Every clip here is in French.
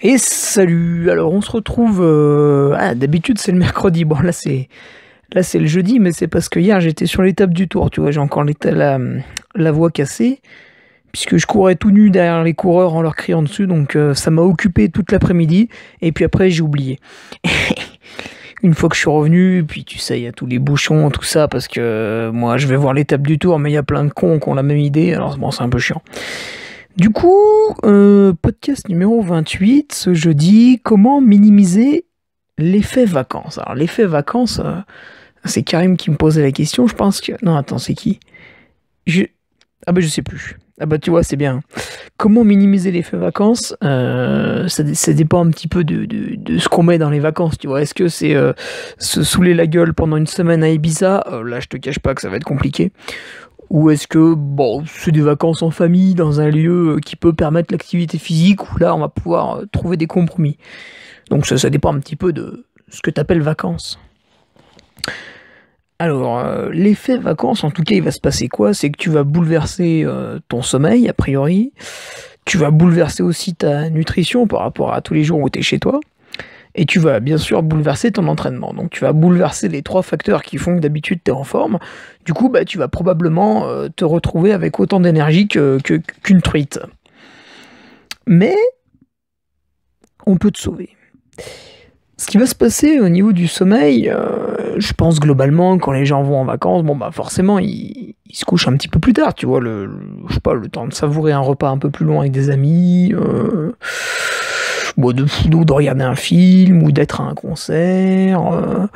Et salut, alors on se retrouve, d'habitude c'est le mercredi, bon là c'est le jeudi, mais c'est parce que hier j'étais sur l'étape du Tour, tu vois, j'ai encore la voix cassée, puisque je courais tout nu derrière les coureurs en leur criant dessus, donc ça m'a occupé toute l'après-midi, et puis après j'ai oublié. Une fois que je suis revenu, puis tu sais, il y a tous les bouchons, tout ça, parce que moi je vais voir l'étape du Tour, mais il y a plein de cons qui ont la même idée, alors bon c'est un peu chiant. Du coup, podcast numéro 28, ce jeudi, comment minimiser l'effet vacances. Alors l'effet vacances, c'est Karim qui me posait la question, je pense que... Non, attends, c'est qui? je... Ah bah je sais plus. Ah bah tu vois, c'est bien. Comment minimiser l'effet vacances? Ça dépend un petit peu de ce qu'on met dans les vacances, tu vois. Est-ce que c'est se saouler la gueule pendant une semaine à Ibiza? Là, je te cache pas que ça va être compliqué. Ou est-ce que, bon, c'est des vacances en famille, dans un lieu qui peut permettre l'activité physique, où là, on va pouvoir trouver des compromis. Donc ça dépend un petit peu de ce que tu appelles vacances. Alors, l'effet vacances, en tout cas, il va se passer quoi? C'est que tu vas bouleverser ton sommeil, a priori. Tu vas bouleverser aussi ta nutrition par rapport à tous les jours où tu es chez toi. Et tu vas bien sûr bouleverser ton entraînement. Donc tu vas bouleverser les trois facteurs qui font que d'habitude tu es en forme. Du coup, bah, tu vas probablement te retrouver avec autant d'énergie qu'une truite. Mais on peut te sauver. Ce qui va se passer au niveau du sommeil, je pense globalement, quand les gens vont en vacances, bon bah forcément ils se couchent un petit peu plus tard, tu vois, je sais pas, le temps de savourer un repas un peu plus long avec des amis, de regarder un film, ou d'être à un concert,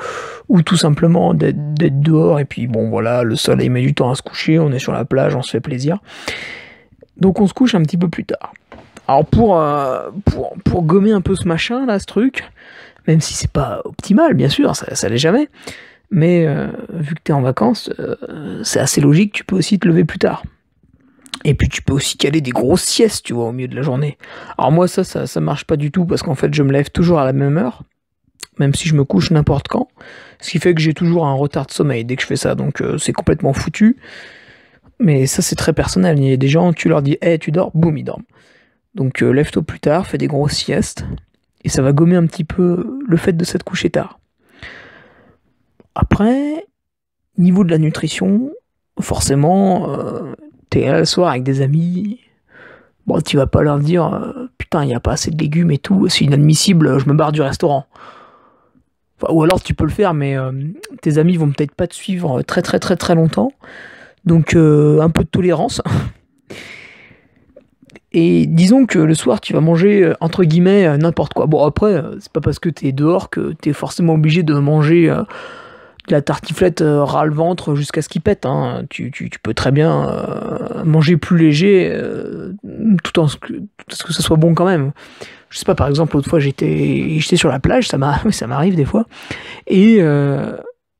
ou tout simplement d'être dehors, et puis bon voilà, le soleil met du temps à se coucher, on est sur la plage, on se fait plaisir. Donc on se couche un petit peu plus tard. Alors pour gommer un peu ce machin là, ce truc, même si c'est pas optimal, bien sûr, ça l'est jamais, mais vu que t'es en vacances, c'est assez logique, tu peux aussi te lever plus tard. Et puis tu peux aussi caler des grosses siestes, tu vois, au milieu de la journée. Alors moi ça marche pas du tout, parce qu'en fait je me lève toujours à la même heure, même si je me couche n'importe quand, ce qui fait que j'ai toujours un retard de sommeil dès que je fais ça, donc c'est complètement foutu. Mais ça c'est très personnel, il y a des gens, tu leur dis hey, tu dors, boum, ils dorment. Donc lève-toi plus tard, fais des grosses siestes, et ça va gommer un petit peu le fait de s'être couché tard. Après, niveau de la nutrition, forcément, t'es là le soir avec des amis, bon, tu vas pas leur dire putain, il n'y a pas assez de légumes et tout, c'est inadmissible, je me barre du restaurant. Enfin, ou alors tu peux le faire, mais tes amis vont peut-être pas te suivre très très très très longtemps, donc un peu de tolérance. Et disons que le soir, tu vas manger, entre guillemets, n'importe quoi. Bon, après, c'est pas parce que t'es dehors que t'es forcément obligé de manger de la tartiflette ras le ventre jusqu'à ce qu'il pète. Hein. Tu peux très bien manger plus léger, tout en ce que ça soit bon quand même. Je sais pas, par exemple, l'autre fois, j'étais sur la plage, ça m'arrive des fois, et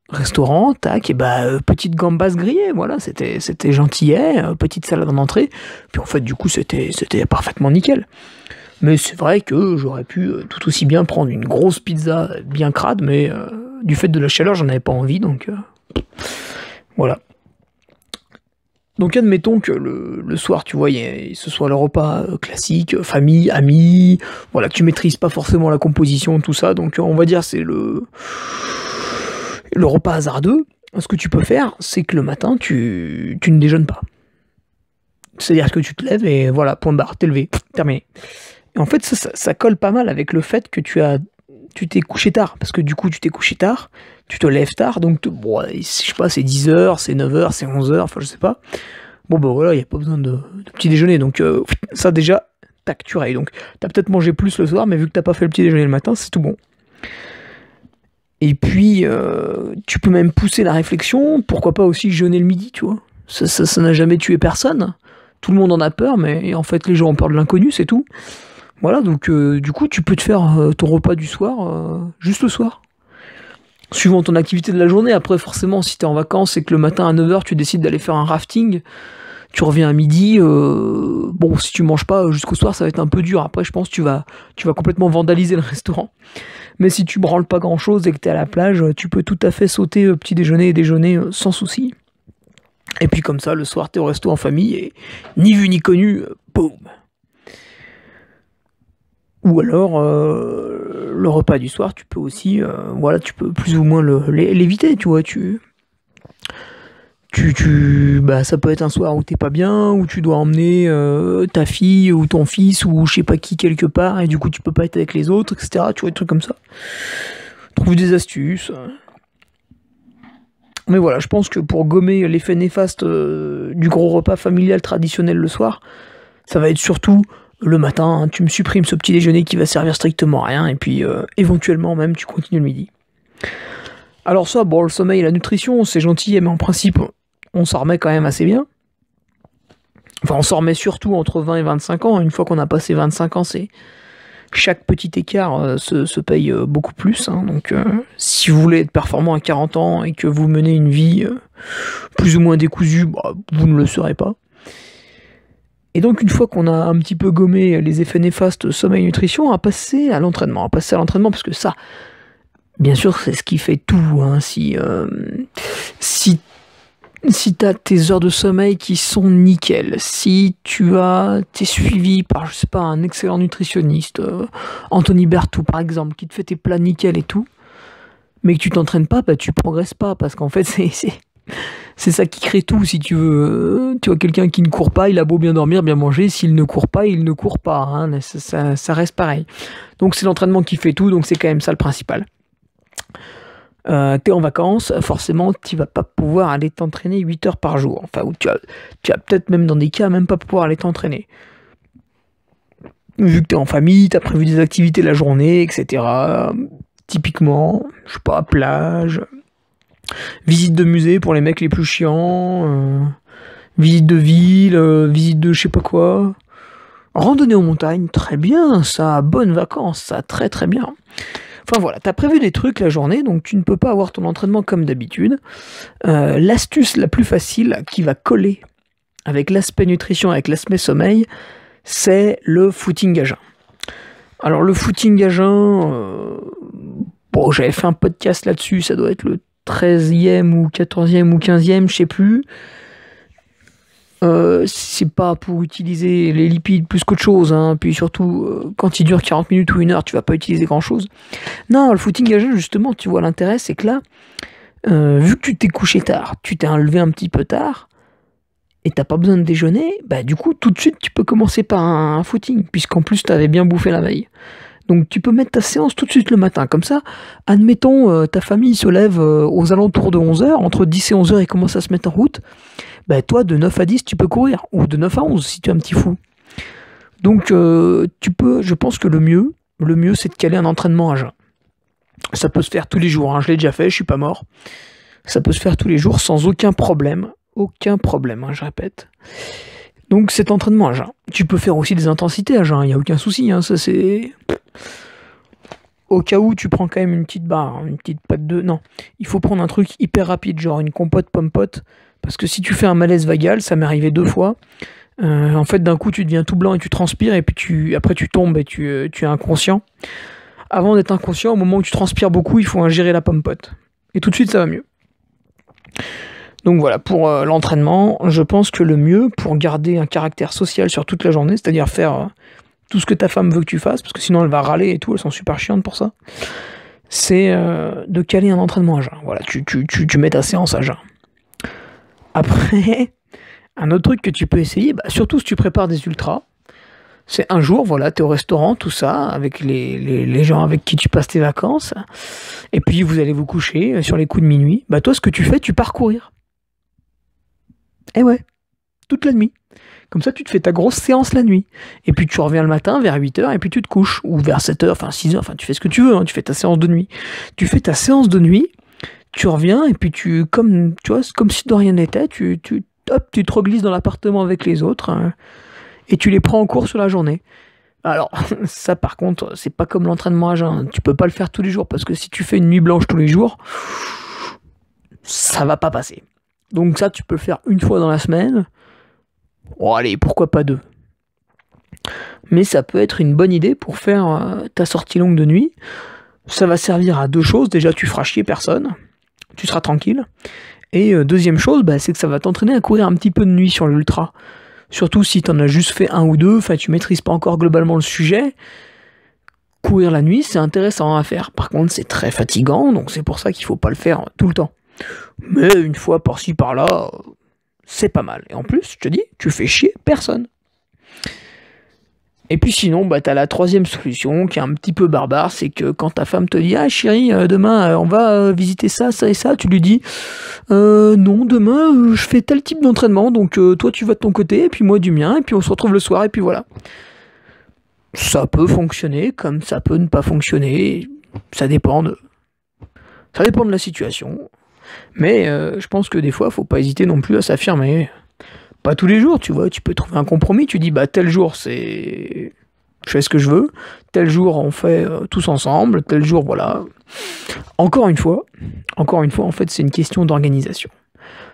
restaurant, tac, et bah petite gambas grillée, voilà, c'était gentillet, petite salade en entrée, puis en fait du coup c'était parfaitement nickel. Mais c'est vrai que j'aurais pu tout aussi bien prendre une grosse pizza bien crade, mais du fait de la chaleur j'en avais pas envie, donc voilà. Donc admettons que le soir, tu vois, ce soit le repas classique, famille, amis, voilà, que tu maîtrises pas forcément la composition, tout ça, donc on va dire c'est le repas hasardeux. Ce que tu peux faire, c'est que le matin, tu ne déjeunes pas. C'est-à-dire que tu te lèves et voilà, point barre, t'es levé, terminé. Et en fait, ça colle pas mal avec le fait que tu t'es couché tard. Parce que du coup, tu t'es couché tard, tu te lèves tard, donc bon, je sais pas, c'est 10h, c'est 9h, c'est 11h, enfin je sais pas. Bon bah voilà, il n'y a pas besoin de petit déjeuner, donc ça déjà, tac, tu rayes. Donc t'as peut-être mangé plus le soir, mais vu que t'as pas fait le petit déjeuner le matin, c'est tout bon. Et puis, tu peux même pousser la réflexion, pourquoi pas aussi jeûner le midi, tu vois. Ça n'a jamais tué personne. Tout le monde en a peur, mais en fait, les gens ont peur de l'inconnu, c'est tout. Voilà, donc du coup, tu peux te faire ton repas du soir, juste le soir. Suivant ton activité de la journée. Après, forcément, si t'es en vacances et que le matin à 9h, tu décides d'aller faire un rafting, tu reviens à midi, bon, si tu manges pas jusqu'au soir, ça va être un peu dur. Après, je pense que tu vas complètement vandaliser le restaurant. Mais si tu branles pas grand chose et que t'es à la plage, tu peux tout à fait sauter petit déjeuner et déjeuner sans souci. Et puis comme ça, le soir, t'es au resto en famille et ni vu ni connu, boum. Ou alors, le repas du soir, tu peux aussi, voilà, tu peux plus ou moins l'éviter, tu vois, bah, ça peut être un soir où t'es pas bien, où tu dois emmener ta fille ou ton fils ou je sais pas qui quelque part, et du coup tu peux pas être avec les autres, etc. Tu vois, des trucs comme ça. Trouve des astuces. Mais voilà, je pense que pour gommer l'effet néfaste du gros repas familial traditionnel le soir, ça va être surtout le matin, hein, tu me supprimes ce petit déjeuner qui va servir strictement à rien, et puis éventuellement même tu continues le midi. Alors ça, bon, le sommeil et la nutrition, c'est gentil, mais en principe, on s'en remet quand même assez bien. Enfin, on s'en remet surtout entre 20 et 25 ans. Une fois qu'on a passé 25 ans, c'est chaque petit écart se paye beaucoup plus. Hein. Donc, si vous voulez être performant à 40 ans et que vous menez une vie plus ou moins décousue, bah, vous ne le serez pas. Et donc, une fois qu'on a un petit peu gommé les effets néfastes sommeil-nutrition, on va passer à l'entraînement. On va passer à l'entraînement parce que ça, bien sûr, c'est ce qui fait tout. Hein. Si t'as tes heures de sommeil qui sont nickel, si t'es suivi par, je sais pas, un excellent nutritionniste, Anthony Berthoud par exemple, qui te fait tes plats nickel et tout, mais que tu t'entraînes pas, bah tu progresses pas, parce qu'en fait c'est ça qui crée tout, si tu veux. Tu vois, quelqu'un qui ne court pas, il a beau bien dormir, bien manger, s'il ne court pas, il ne court pas, hein, ça reste pareil. Donc c'est l'entraînement qui fait tout, donc c'est quand même ça le principal. T'es en vacances, forcément, tu vas pas pouvoir aller t'entraîner 8 heures par jour. Enfin, ou tu vas peut-être même dans des cas même pas pouvoir aller t'entraîner. Vu que t'es en famille, t'as prévu des activités la journée, etc. Typiquement, je sais pas, plage, visite de musée pour les mecs les plus chiants, visite de ville, visite de je sais pas quoi. Randonnée en montagne, très bien, ça, bonnes vacances, ça, très très bien. Enfin voilà, t'as prévu des trucs la journée, donc tu ne peux pas avoir ton entraînement comme d'habitude. L'astuce la plus facile qui va coller avec l'aspect nutrition, avec l'aspect sommeil, c'est le footing à jeun. Alors le footing à jeun, bon, j'avais fait un podcast là-dessus, ça doit être le 13e ou 14e ou 15e, je sais plus. C'est pas pour utiliser les lipides plus qu'autre chose, hein. Puis surtout, quand il dure 40 minutes ou 1 heure, tu vas pas utiliser grand chose. Non, le footing à jeun, justement, tu vois, l'intérêt, c'est que là, vu que tu t'es couché tard, tu t'es levé un petit peu tard, et t'as pas besoin de déjeuner, bah du coup, tout de suite, tu peux commencer par un footing, puisqu'en plus, t'avais bien bouffé la veille. Donc tu peux mettre ta séance tout de suite le matin, comme ça, admettons, ta famille se lève aux alentours de 11 heures, entre 10 et 11 heures, ils commencent à se mettre en route. Bah toi, de 9 à 10, tu peux courir, ou de 9 à 11, si tu es un petit fou. Donc, je pense que le mieux, c'est de caler un entraînement à jeun. Ça peut se faire tous les jours, hein, je l'ai déjà fait, je suis pas mort. Ça peut se faire tous les jours sans aucun problème, hein, je répète. Donc cet entraînement à jeun. Tu peux faire aussi des intensités à jeun, il n'y a aucun souci, hein, ça c'est... Au cas où tu prends quand même une petite barre, hein, une petite pack de... Non, il faut prendre un truc hyper rapide, genre une compote pomme-pote, parce que si tu fais un malaise vagal, ça m'est arrivé 2 fois, en fait d'un coup tu deviens tout blanc et tu transpires, et puis après tu tombes et tu es inconscient. Avant d'être inconscient, au moment où tu transpires beaucoup, il faut ingérer la pomme-pote. Et tout de suite ça va mieux. Donc voilà, pour l'entraînement, je pense que le mieux, pour garder un caractère social sur toute la journée, c'est-à-dire faire tout ce que ta femme veut que tu fasses, parce que sinon elle va râler et tout, elles sont super chiantes pour ça, c'est de caler un entraînement à jeun. Voilà, tu mets ta séance à jeun. Après, un autre truc que tu peux essayer, bah, surtout si tu prépares des ultras, c'est un jour, voilà, t'es au restaurant, tout ça, avec les gens avec qui tu passes tes vacances, et puis vous allez vous coucher sur les coups de minuit. Bah toi, ce que tu fais, tu pars courir. Eh ouais, toute la nuit. Comme ça, tu te fais ta grosse séance la nuit. Et puis tu reviens le matin vers 8h et puis tu te couches. Ou vers 7h, enfin 6h, enfin tu fais ce que tu veux, hein, tu fais ta séance de nuit. Tu fais ta séance de nuit, tu reviens et puis comme si de rien n'était, tu te reglisses dans l'appartement avec les autres, hein, et tu les prends en cours sur la journée. Alors, ça par contre, c'est pas comme l'entraînement à jeun. Tu peux pas le faire tous les jours parce que si tu fais une nuit blanche tous les jours, ça va pas passer. Donc ça, tu peux le faire une fois dans la semaine. Oh allez, pourquoi pas 2. Mais ça peut être une bonne idée pour faire ta sortie longue de nuit. Ça va servir à 2 choses. Déjà, tu feras chier personne. Tu seras tranquille. Et deuxième chose, bah, c'est que ça va t'entraîner à courir un petit peu de nuit sur l'ultra. Surtout si t'en as juste fait 1 ou 2, enfin tu maîtrises pas encore globalement le sujet. courir la nuit, c'est intéressant à faire. Par contre, c'est très fatigant, donc c'est pour ça qu'il faut pas le faire tout le temps. Mais une fois par-ci par-là, c'est pas mal. Et en plus, je te dis, tu fais chier personne. Et puis sinon, bah, t'as la troisième solution qui est un petit peu barbare, c'est que quand ta femme te dit «Ah chérie, demain on va visiter ça, ça et ça», tu lui dis non, demain je fais tel type d'entraînement, donc toi tu vas de ton côté, et puis moi du mien, et puis on se retrouve le soir, et puis voilà. Ça peut fonctionner, comme ça peut ne pas fonctionner, ça dépend de la situation. Mais je pense que des fois, faut pas hésiter non plus à s'affirmer. Pas tous les jours, tu vois, tu peux trouver un compromis, tu dis bah tel jour c'est je fais ce que je veux, tel jour on fait tous ensemble, tel jour voilà. Encore une fois, en fait, c'est une question d'organisation.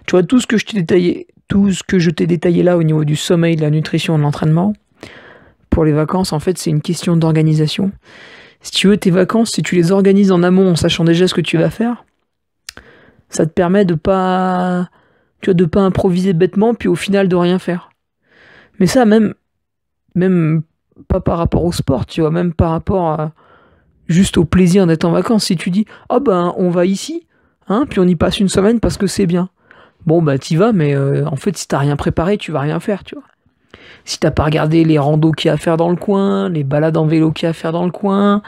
Tu vois, tout ce que je t'ai détaillé là au niveau du sommeil, de la nutrition, de l'entraînement, pour les vacances, en fait, c'est une question d'organisation. Si tu veux, tes vacances, si tu les organises en amont, en sachant déjà ce que tu vas faire, ça te permet de pas, tu vois, de pas improviser bêtement, puis au final de rien faire. Mais ça, même pas par rapport au sport, tu vois, même par rapport à juste au plaisir d'être en vacances. Si tu dis, oh ben, on va ici, hein, puis on y passe une semaine parce que c'est bien. Bon, bah, t'y vas, mais en fait, si t'as rien préparé, tu vas rien faire, tu vois. Si t'as pas regardé les randos qu'il y a à faire dans le coin, les balades en vélo qu'il y a à faire dans le coin,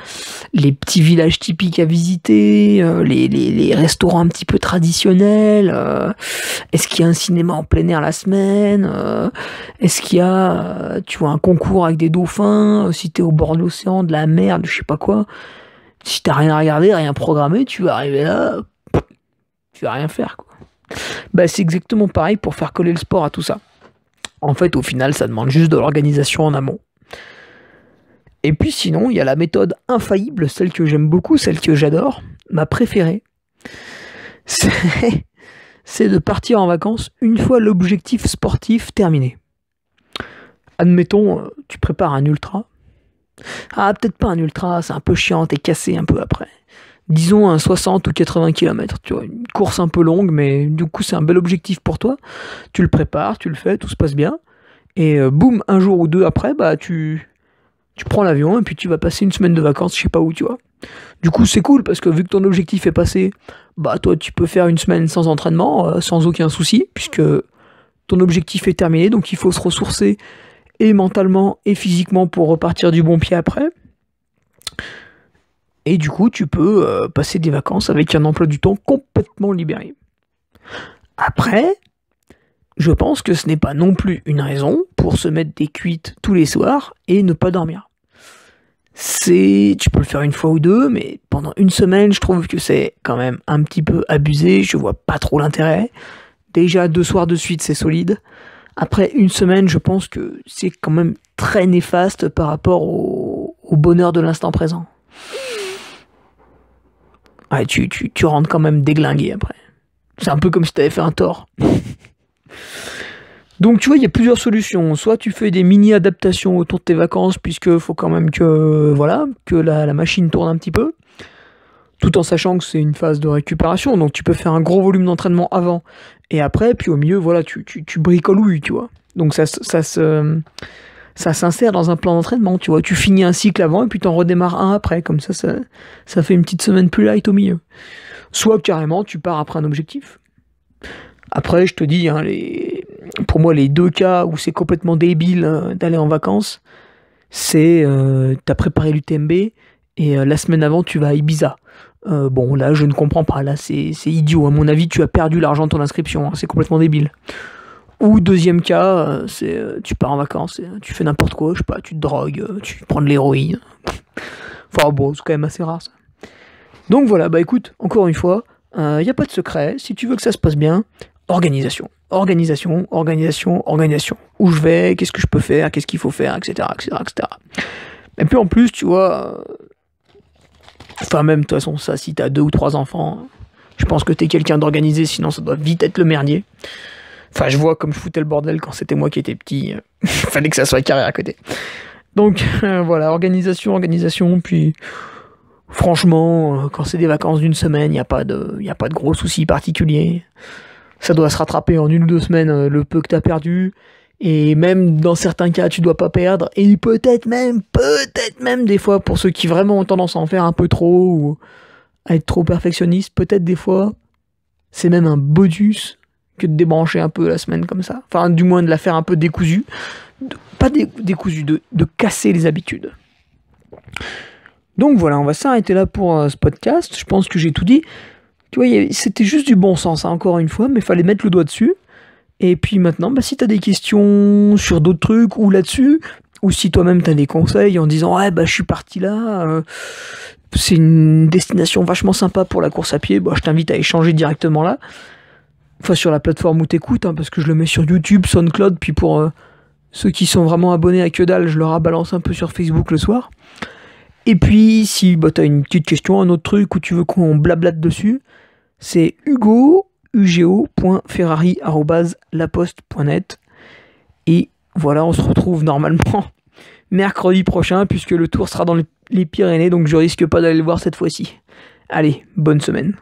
les petits villages typiques à visiter, les restaurants un petit peu traditionnels, est-ce qu'il y a un cinéma en plein air la semaine, est-ce qu'il y a, tu vois, un concours avec des dauphins, si t'es au bord de l'océan, de la mer, de je sais pas quoi, si t'as rien regardé, rien programmé, tu vas arriver là, tu vas rien faire, quoi. Bah, c'est exactement pareil pour faire coller le sport à tout ça. En fait, au final, ça demande juste de l'organisation en amont. Et puis sinon, il y a la méthode infaillible, celle que j'aime beaucoup, celle que j'adore, ma préférée. C'est c'est de partir en vacances une fois l'objectif sportif terminé. Admettons, tu prépares un ultra. Ah, peut-être pas un ultra, c'est un peu chiant, t'es cassé un peu après. Disons un 60 ou 80 km, tu vois, une course un peu longue, mais du coup c'est un bel objectif pour toi. Tu le prépares, tu le fais, tout se passe bien. Et boum, un jour ou deux après, bah tu prends l'avion et puis tu vas passer une semaine de vacances, je sais pas où, tu vois. Du coup c'est cool parce que vu que ton objectif est passé, bah toi tu peux faire une semaine sans entraînement, sans aucun souci, puisque ton objectif est terminé, donc il faut se ressourcer et mentalement et physiquement pour repartir du bon pied après. Et du coup, tu peux passer des vacances avec un emploi du temps complètement libéré. Après, je pense que ce n'est pas non plus une raison pour se mettre des cuites tous les soirs et ne pas dormir. Tu peux le faire une fois ou deux, mais pendant une semaine, je trouve que c'est quand même un petit peu abusé. Je vois pas trop l'intérêt. Déjà 2 soirs de suite, c'est solide. Après une semaine, je pense que c'est quand même très néfaste par rapport au bonheur de l'instant présent. Ouais, tu rentres quand même déglingué après. C'est un peu comme si t'avais fait un tort. Donc tu vois, il y a plusieurs solutions. Soit tu fais des mini-adaptations autour de tes vacances, puisque faut quand même que, voilà, que la machine tourne un petit peu, tout en sachant que c'est une phase de récupération. Donc tu peux faire un gros volume d'entraînement avant et après, puis au milieu, voilà, tu bricolouilles, tu vois. Donc ça s'insère dans un plan d'entraînement, tu vois. Tu finis un cycle avant et puis t'en redémarres un après. Comme ça fait une petite semaine plus light au milieu. Soit carrément, tu pars après un objectif. Après, je te dis, hein, pour moi, les deux cas où c'est complètement débile d'aller en vacances, c'est t'as préparé l'UTMB et la semaine avant, tu vas à Ibiza. Bon, là, je ne comprends pas. Là, c'est idiot. À mon avis, tu as perdu l'argent de ton inscription. Hein, c'est complètement débile. Ou deuxième cas, c'est tu pars en vacances, tu fais n'importe quoi, je sais pas, tu te drogues, tu prends de l'héroïne. Enfin bon, c'est quand même assez rare ça. Donc voilà, bah écoute, encore une fois, il n'y a pas de secret. Si tu veux que ça se passe bien, organisation. Organisation, organisation, organisation. Où je vais, qu'est-ce que je peux faire, qu'est-ce qu'il faut faire, etc., etc., etc. Et puis en plus, tu vois, enfin même de toute façon, ça, si t'as 2 ou 3 enfants, je pense que t'es quelqu'un d'organisé, sinon ça doit vite être le merdier. Enfin, je vois comme je foutais le bordel quand c'était moi qui étais petit. Fallait que ça soit carré à côté. Donc, voilà, organisation, puis franchement, quand c'est des vacances d'une semaine, il n'y a pas de gros soucis particuliers. Ça doit se rattraper en 1 ou 2 semaines le peu que t'as perdu. Et même dans certains cas, tu dois pas perdre. Et peut-être même des fois, pour ceux qui vraiment ont tendance à en faire un peu trop, ou à être trop perfectionniste, peut-être des fois, c'est même un bonus que de débrancher un peu la semaine comme ça. Enfin, du moins de la faire un peu décousue. Pas décousue, de casser les habitudes. Donc voilà, on va s'arrêter là pour ce podcast. Je pense que j'ai tout dit. Tu vois, c'était juste du bon sens, hein, encore une fois, mais il fallait mettre le doigt dessus. Et puis maintenant, si tu as des questions sur d'autres trucs ou là-dessus, ou si toi-même tu as des conseils en disant « Ouais, je suis parti là, c'est une destination vachement sympa pour la course à pied », je t'invite à échanger directement là. Enfin, sur la plateforme où t'écoutes, hein, parce que je le mets sur YouTube, SoundCloud, puis pour ceux qui sont vraiment abonnés à que dalle, je leur balance un peu sur Facebook le soir. Et puis, si tu as une petite question, un autre truc, ou tu veux qu'on blablate dessus, c'est ugo.ferrari@laposte.net. Et voilà, on se retrouve normalement mercredi prochain, puisque le tour sera dans les Pyrénées, donc je risque pas d'aller le voir cette fois-ci. Allez, bonne semaine.